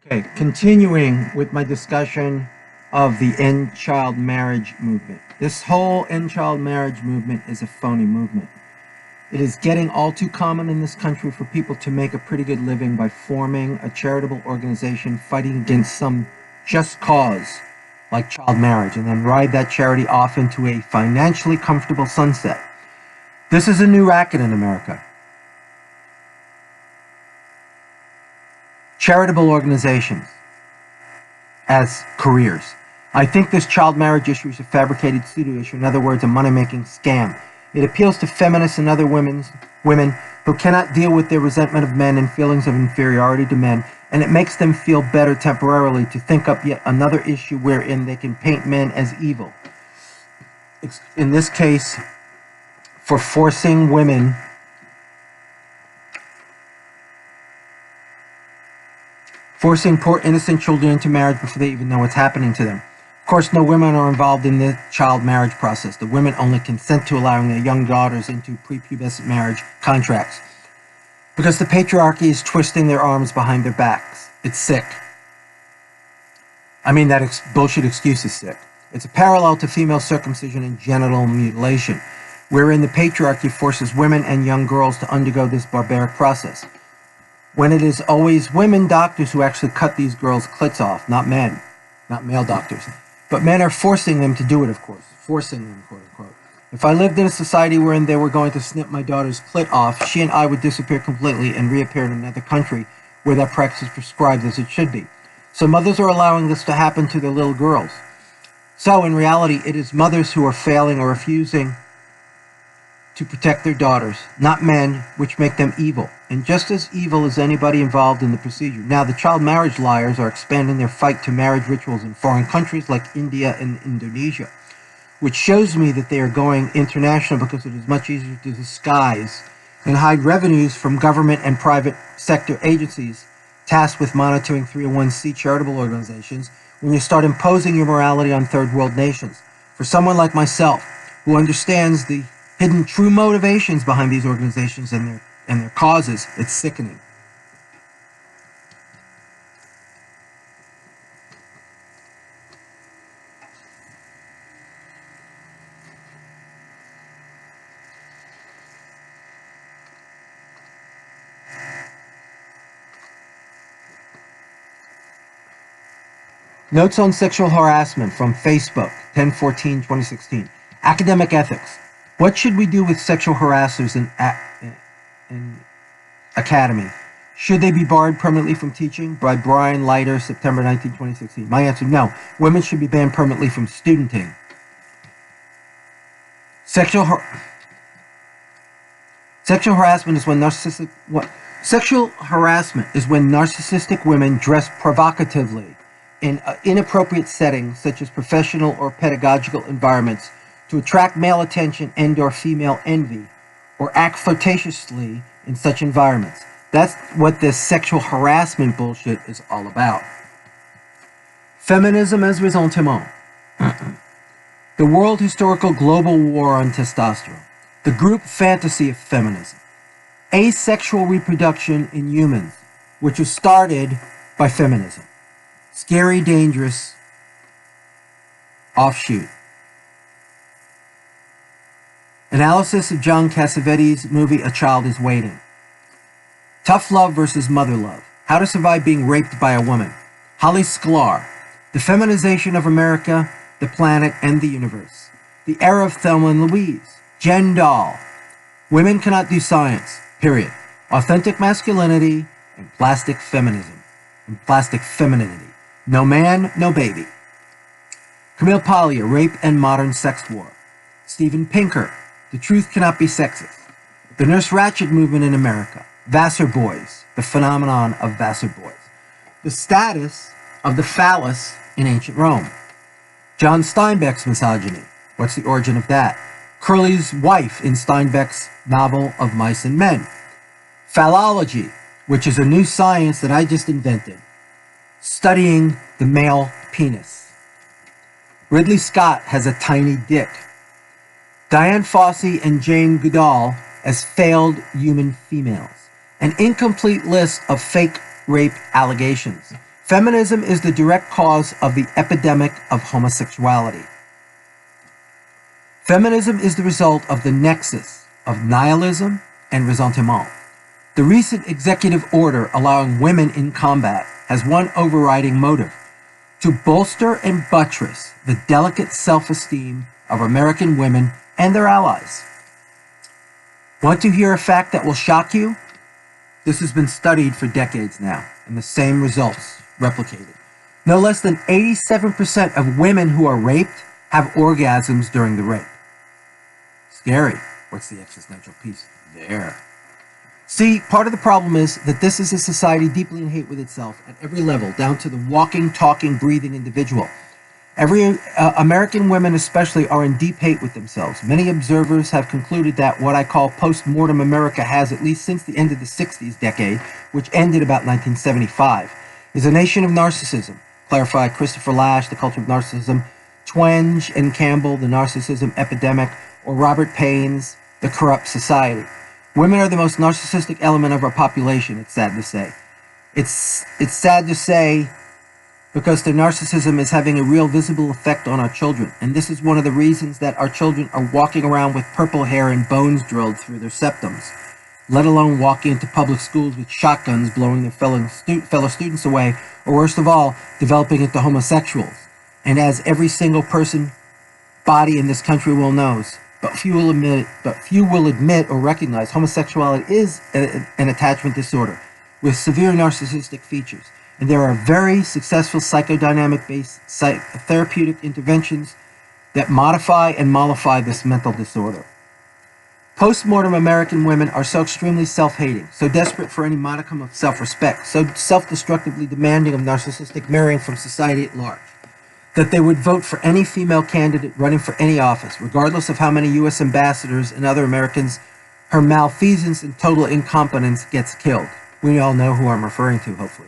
Okay, continuing with my discussion of the end child marriage movement. This whole end child marriage movement is a phony movement. It is getting all too common in this country for people to make a pretty good living by forming a charitable organization fighting against some just cause like child marriage and then ride that charity off into a financially comfortable sunset. This is a new racket in America. Charitable organizations as careers. I think this child marriage issue is a fabricated pseudo issue, in other words, a money-making scam. It appeals to feminists and other women who cannot deal with their resentment of men and feelings of inferiority to men, and it makes them feel better temporarily to think up yet another issue wherein they can paint men as evil. In this case, for forcing poor innocent children into marriage before they even know what's happening to them. Of course, no women are involved in the child marriage process. The women only consent to allowing their young daughters into prepubescent marriage contracts because the patriarchy is twisting their arms behind their backs. It's sick. I mean, that bullshit excuse is sick. It's a parallel to female circumcision and genital mutilation, wherein the patriarchy forces women and young girls to undergo this barbaric process, when it is always women doctors who actually cut these girls' clits off, not men, not male doctors. But men are forcing them to do it, of course, forcing them, quote unquote. If I lived in a society wherein they were going to snip my daughter's clit off, she and I would disappear completely and reappear in another country where that practice is prescribed as it should be. So mothers are allowing this to happen to their little girls. So in reality, it is mothers who are failing or refusing to protect their daughters, not men, which make them evil, and just as evil as anybody involved in the procedure. Now, the child marriage liars are expanding their fight to marriage rituals in foreign countries like India and Indonesia, which shows me that they are going international because it is much easier to disguise and hide revenues from government and private sector agencies tasked with monitoring 301c charitable organizations when you start imposing your morality on third world nations. For someone like myself, who understands the hidden true motivations behind these organizations and their causes, it's sickening. Notes on sexual harassment from Facebook, 10/14/2016. Academic ethics. What should we do with sexual harassers in academy? Should they be barred permanently from teaching? By Brian Leiter, September 19, 2016. My answer, no. Women should be banned permanently from studenting. Sexual harassment is when Sexual harassment is when narcissistic women dress provocatively in inappropriate settings such as professional or pedagogical environments to attract male attention and/or female envy, or act flirtatiously in such environments. That's what this sexual harassment bullshit is all about. Feminism as ressentiment. The World Historical Global War on Testosterone. The group fantasy of feminism. Asexual reproduction in humans, which was started by feminism. Scary, dangerous offshoot. Analysis of John Cassavetes' movie A Child is Waiting. Tough love versus mother love. How to survive being raped by a woman. Holly Sklar. The feminization of America, the planet, and the universe. The era of Thelma and Louise. Jen Dahl. Women cannot do science. Period. Authentic masculinity and plastic feminism. And plastic femininity. No man, no baby. Camille Paglia. Rape and modern sex war. Steven Pinker. The truth cannot be sexist. The Nurse Ratched movement in America. Vassar boys. The phenomenon of Vassar boys. The status of the phallus in ancient Rome. John Steinbeck's misogyny. What's the origin of that? Curly's wife in Steinbeck's novel of Mice and Men. Phallology, which is a new science that I just invented, studying the male penis. Ridley Scott has a tiny dick. Diane Fossey and Jane Goodall as failed human females. An incomplete list of fake rape allegations. Feminism is the direct cause of the epidemic of homosexuality. Feminism is the result of the nexus of nihilism and ressentiment. The recent executive order allowing women in combat has one overriding motive: to bolster and buttress the delicate self-esteem of American women and their allies. Want to hear a fact that will shock you? This has been studied for decades now, and the same results replicated. No less than 87% of women who are raped have orgasms during the rape. Scary. What's the existential piece there? See, part of the problem is that this is a society deeply in hate with itself at every level, down to the walking, talking, breathing individual. American women especially are in deep hate with themselves. Many observers have concluded that what I call post-mortem America has, at least since the end of the 60s decade, which ended about 1975, is a nation of narcissism. Clarify Christopher Lasch, The Culture of Narcissism, Twenge and Campbell, The Narcissism Epidemic, or Robert Paine's The Corrupt Society. Women are the most narcissistic element of our population, it's sad to say. It's sad to say because their narcissism is having a real visible effect on our children. And this is one of the reasons that our children are walking around with purple hair and bones drilled through their septums, let alone walking into public schools with shotguns blowing their fellow students away, or worst of all, developing into homosexuals. And as every single person, body in this country will knows, but few will admit or recognize, homosexuality is an attachment disorder with severe narcissistic features. And there are very successful psychodynamic-based therapeutic interventions that modify and mollify this mental disorder. Post-mortem American women are so extremely self-hating, so desperate for any modicum of self-respect, so self-destructively demanding of narcissistic mirroring from society at large, that they would vote for any female candidate running for any office, regardless of how many U.S. ambassadors and other Americans her malfeasance and total incompetence gets killed. We all know who I'm referring to, hopefully.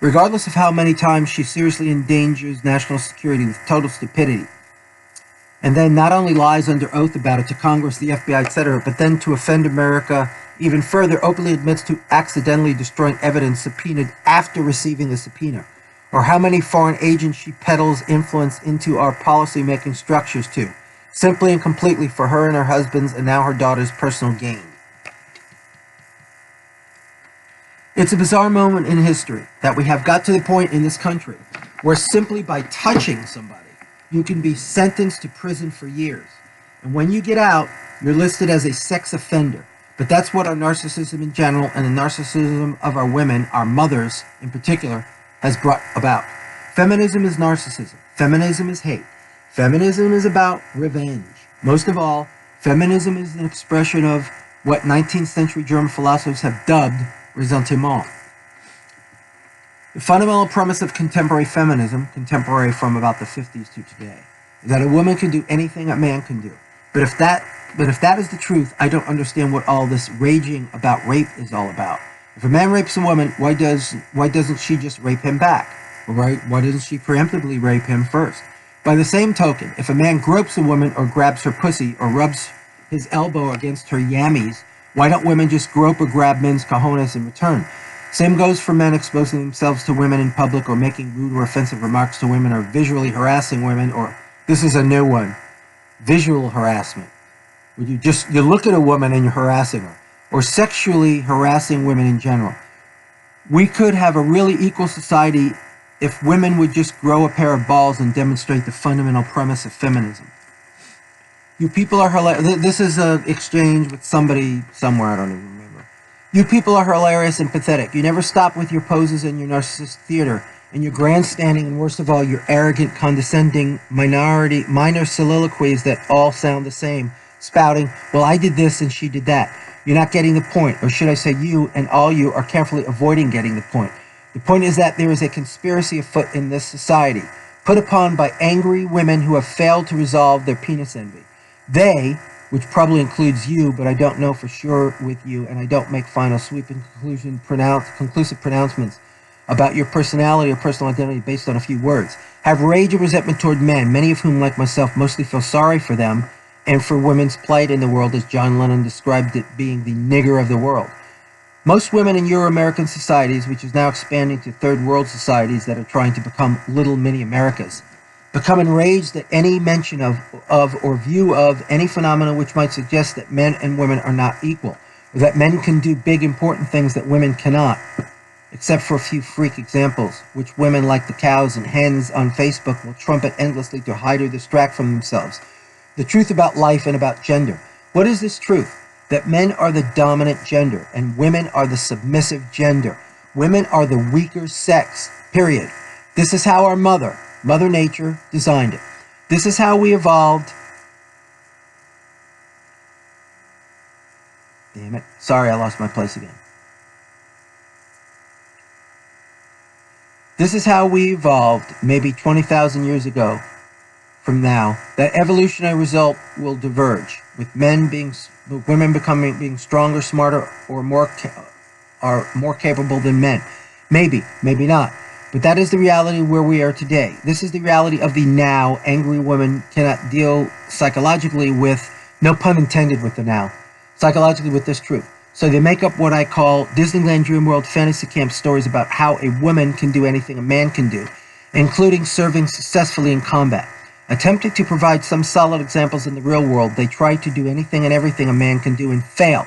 Regardless of how many times she seriously endangers national security with total stupidity, and then not only lies under oath about it to Congress, the FBI, etc., but then to offend America even further, openly admits to accidentally destroying evidence subpoenaed after receiving the subpoena, or how many foreign agents she peddles influence into our policy-making structures to, simply and completely for her and her husband's and now her daughter's personal gain. It's a bizarre moment in history that we have got to the point in this country where simply by touching somebody, you can be sentenced to prison for years. And when you get out, you're listed as a sex offender. But that's what our narcissism in general and the narcissism of our women, our mothers in particular, has brought about. Feminism is narcissism. Feminism is hate. Feminism is about revenge. Most of all, feminism is an expression of what 19th century German philosophers have dubbed ressentiment. The fundamental premise of contemporary feminism, contemporary from about the 50s to today, is that a woman can do anything a man can do. But if that is the truth, I don't understand what all this raging about rape is all about. If a man rapes a woman, why doesn't she just rape him back? Right? Why doesn't she preemptively rape him first? By the same token, if a man gropes a woman or grabs her pussy or rubs his elbow against her yammies, why don't women just grope or grab men's cojones in return? Same goes for men exposing themselves to women in public or making rude or offensive remarks to women or visually harassing women, or this is a new one, visual harassment. Where you look at a woman and you're harassing her, or sexually harassing women in general. We could have a really equal society if women would just grow a pair of balls and demonstrate the fundamental premise of feminism. You people are hilarious. This is an exchange with somebody somewhere, I don't even remember. You people are hilarious and pathetic. You never stop with your poses and your narcissist theater, and your grandstanding, and worst of all, your arrogant, condescending, minor soliloquies that all sound the same, spouting, well, I did this and she did that. You're not getting the point, or should I say you and all you are carefully avoiding getting the point. The point is that there is a conspiracy afoot in this society, put upon by angry women who have failed to resolve their penis envy. They, which probably includes you, but I don't know for sure with you, and I don't make final sweeping conclusive pronouncements about your personality or personal identity based on a few words, have rage and resentment toward men, many of whom, like myself, mostly feel sorry for them and for women's plight in the world, as John Lennon described it being the nigger of the world. Most women in Euro-American societies, which is now expanding to third world societies that are trying to become little mini Americas, become enraged at any mention of or view of any phenomena which might suggest that men and women are not equal, or that men can do big important things that women cannot, except for a few freak examples, which women like the cows and hens on Facebook will trumpet endlessly to hide or distract from themselves. The truth about life and about gender. What is this truth? That men are the dominant gender and women are the submissive gender. Women are the weaker sex, period. This is how our Mother Nature, designed it. This is how we evolved. Damn it. Sorry, I lost my place again. This is how we evolved maybe 20,000 years ago from now. That evolutionary result will diverge, with women being stronger, smarter, or more capable than men. Maybe, maybe not. But that is the reality where we are today. This is the reality of the now. Angry women cannot deal psychologically with, no pun intended with the now, psychologically with this truth. So they make up what I call Disneyland Dream World fantasy camp stories about how a woman can do anything a man can do, including serving successfully in combat. Attempting to provide some solid examples in the real world, they try to do anything and everything a man can do and fail.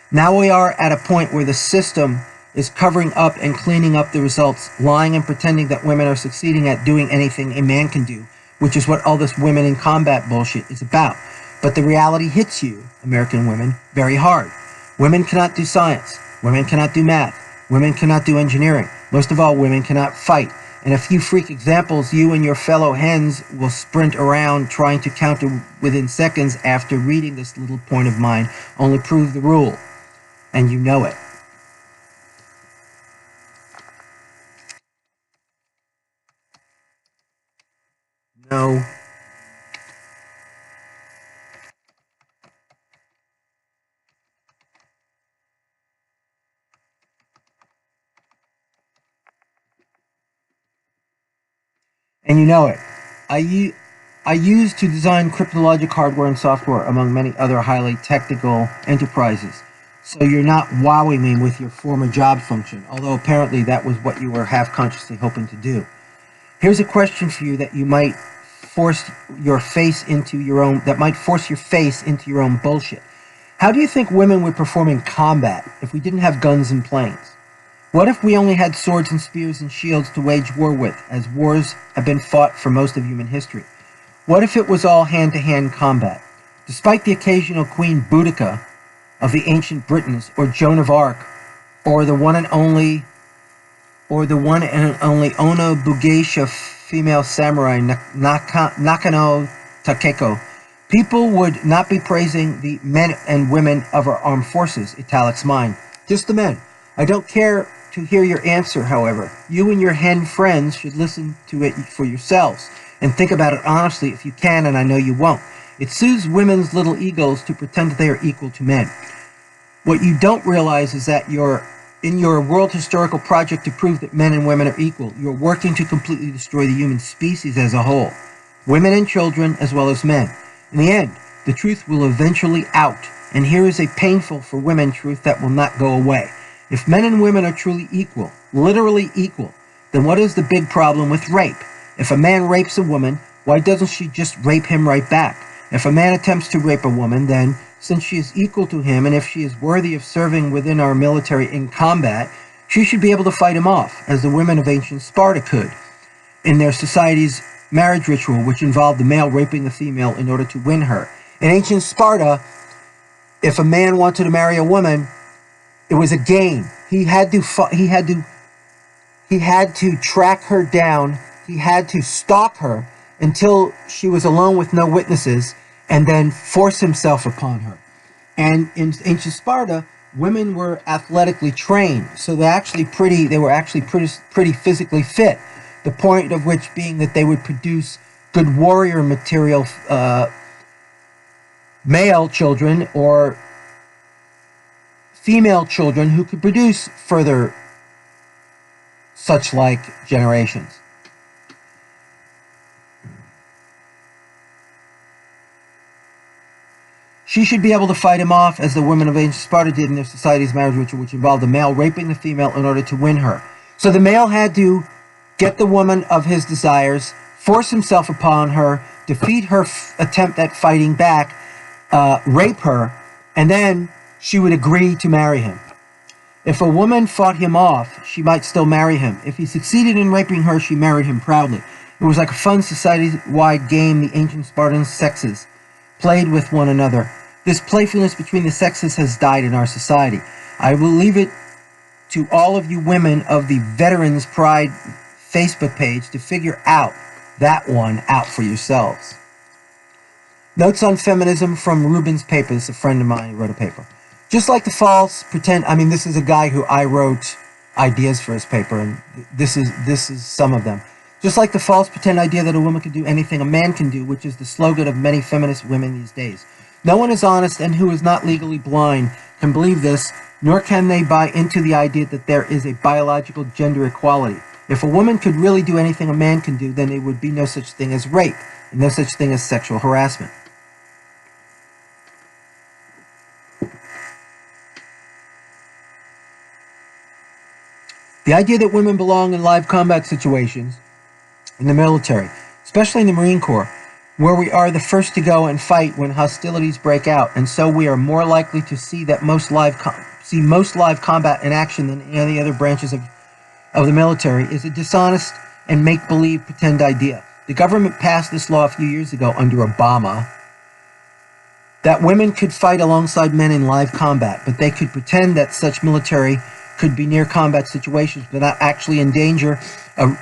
Now we are at a point where the system is covering up and cleaning up the results, lying and pretending that women are succeeding at doing anything a man can do, which is what all this women in combat bullshit is about. But the reality hits you, American women, very hard. Women cannot do science. Women cannot do math. Women cannot do engineering. Most of all, women cannot fight. And a few freak examples, you and your fellow hens will sprint around trying to counter within seconds after reading this little point of mine, only prove the rule. And you know it. No. And you know it. I used to design cryptologic hardware and software, among many other highly technical enterprises. So you're not wowing me with your former job function, although apparently that was what you were half-consciously hoping to do. Here's a question for you that might force your face into your own bullshit. How do you think women would perform in combat if we didn't have guns and planes? What if we only had swords and spears and shields to wage war with, as wars have been fought for most of human history? What if it was all hand-to-hand combat? Despite the occasional Queen Boudica of the ancient Britons, or Joan of Arc, or the one and only Ono Bugeisha female samurai Nakano Takeko, people would not be praising the men and women of our armed forces, italics mine. Just the men. I don't care to hear your answer, however. You and your hen friends should listen to it for yourselves and think about it honestly if you can, and I know you won't. It soothes women's little egos to pretend that they are equal to men. What you don't realize is that in your world historical project to prove that men and women are equal, you're working to completely destroy the human species as a whole, women and children as well as men. In the end, the truth will eventually out, and here is a painful for women truth that will not go away. If men and women are truly equal, literally equal, then what is the big problem with rape? If a man rapes a woman, why doesn't she just rape him right back? If a man attempts to rape a woman, then, since she is equal to him, and if she is worthy of serving within our military in combat, she should be able to fight him off, as the women of ancient Sparta could, in their society's marriage ritual, which involved the male raping the female in order to win her. In ancient Sparta, if a man wanted to marry a woman, it was a game. He had to track her down. He had to stalk her until she was alone with no witnesses, and then force himself upon her. And in ancient Sparta, women were athletically trained, so they were actually pretty physically fit. The point of which being that they would produce good warrior material, male children or female children who could produce further such like generations. She should be able to fight him off, as the women of ancient Sparta did in their society's marriage ritual, which involved the male raping the female in order to win her. So the male had to get the woman of his desires, force himself upon her, defeat her attempt at fighting back, rape her, and then she would agree to marry him. If a woman fought him off, she might still marry him. If he succeeded in raping her, she married him proudly. It was like a fun society-wide game the ancient Spartan sexes played with one another. This playfulness between the sexes has died in our society. I will leave it to all of you women of the Veterans Pride Facebook page to figure that one out for yourselves. Notes on feminism from Rubin's paper. This is a friend of mine who wrote a paper. Just like the false pretend, this is a guy who I wrote ideas for his paper, and this is some of them. Just like the false pretend idea that a woman can do anything a man can do, which is the slogan of many feminist women these days. No one is honest and who is not legally blind can believe this, nor can they buy into the idea that there is a biological gender equality. If a woman could really do anything a man can do, then there would be no such thing as rape, and no such thing as sexual harassment. The idea that women belong in live combat situations in the military, especially in the Marine Corps, where we are the first to go and fight when hostilities break out, and so we are more likely to see most live combat in action than any other branches of the military, is a dishonest and make-believe pretend idea. The government passed this law a few years ago under Obama that women could fight alongside men in live combat, but they could pretend that such military could be near combat situations without actually in danger of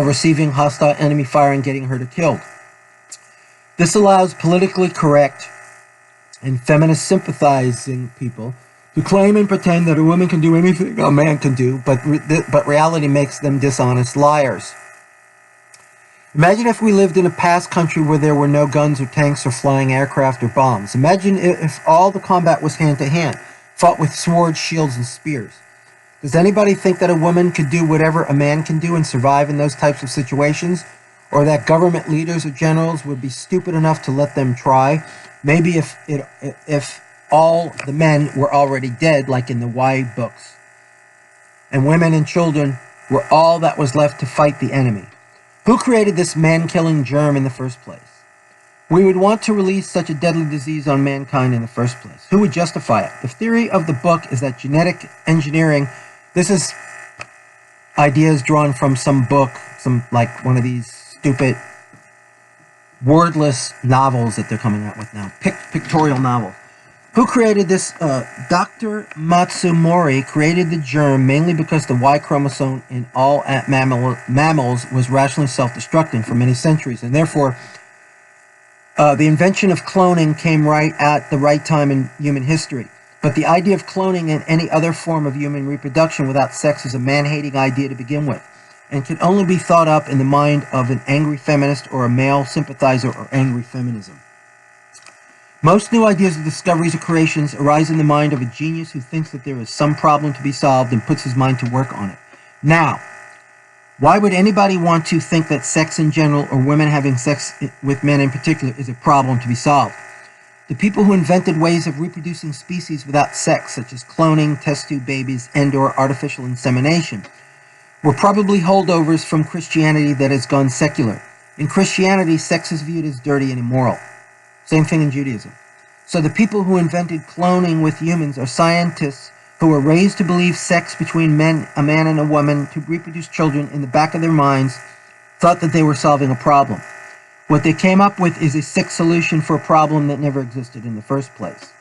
receiving hostile enemy fire and getting hurt or killed. This allows politically correct and feminist sympathizing people to claim and pretend that a woman can do anything a man can do, but reality makes them dishonest liars. Imagine if we lived in a past country where there were no guns or tanks or flying aircraft or bombs. Imagine if all the combat was hand-to-hand, fought with swords, shields, and spears. Does anybody think that a woman could do whatever a man can do and survive in those types of situations? Or that government leaders or generals would be stupid enough to let them try? Maybe if all the men were already dead, like in the Y books, and women and children were all that was left to fight the enemy. Who created this man-killing germ in the first place? We would want to release such a deadly disease on mankind in the first place. Who would justify it? The theory of the book is that genetic engineering, this is ideas drawn from some book, like one of these stupid, wordless novels that they're coming out with now, pictorial novels. Who created this? Dr. Matsumori created the germ mainly because the Y chromosome in all mammals was rationally self-destructing for many centuries, and therefore the invention of cloning came right at the right time in human history. But the idea of cloning and any other form of human reproduction without sex is a man-hating idea to begin with, and can only be thought up in the mind of an angry feminist or a male sympathizer or angry feminism. Most new ideas or discoveries or creations arise in the mind of a genius who thinks that there is some problem to be solved and puts his mind to work on it. Now, why would anybody want to think that sex in general or women having sex with men in particular is a problem to be solved? The people who invented ways of reproducing species without sex, such as cloning, test tube babies, and/or artificial insemination, were probably holdovers from Christianity that has gone secular. In Christianity, sex is viewed as dirty and immoral. Same thing in Judaism. So the people who invented cloning with humans are scientists who were raised to believe sex between a man and a woman to reproduce children in the back of their minds thought that they were solving a problem. What they came up with is a sick solution for a problem that never existed in the first place.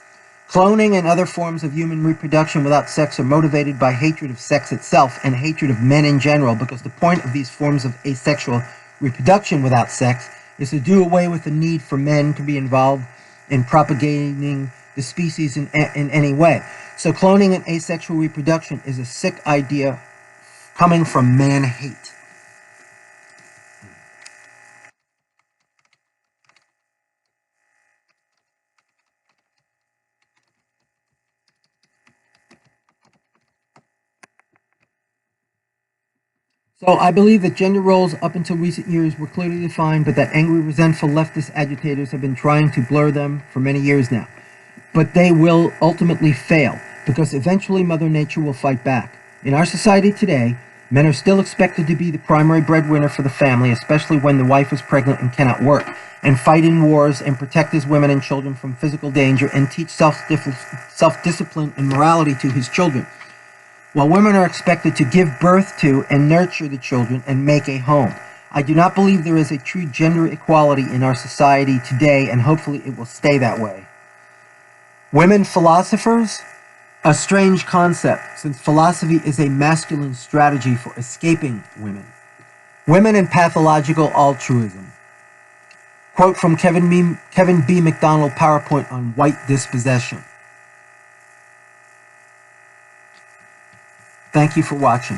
Cloning and other forms of human reproduction without sex are motivated by hatred of sex itself and hatred of men in general, because the point of these forms of asexual reproduction without sex is to do away with the need for men to be involved in propagating the species in any way. So cloning and asexual reproduction is a sick idea coming from man-hate. So I believe that gender roles up until recent years were clearly defined, but that angry, resentful leftist agitators have been trying to blur them for many years now. but they will ultimately fail because eventually Mother Nature will fight back. In our society today, men are still expected to be the primary breadwinner for the family, especially when the wife is pregnant and cannot work, and fight in wars and protect his women and children from physical danger and teach self-discipline and morality to his children, while women are expected to give birth to and nurture the children and make a home. I do not believe there is a true gender equality in our society today, and hopefully it will stay that way. Women philosophers? A strange concept, since philosophy is a masculine strategy for escaping women. Women and pathological altruism. Quote from Kevin B. McDonald PowerPoint on white dispossession. Thank you for watching.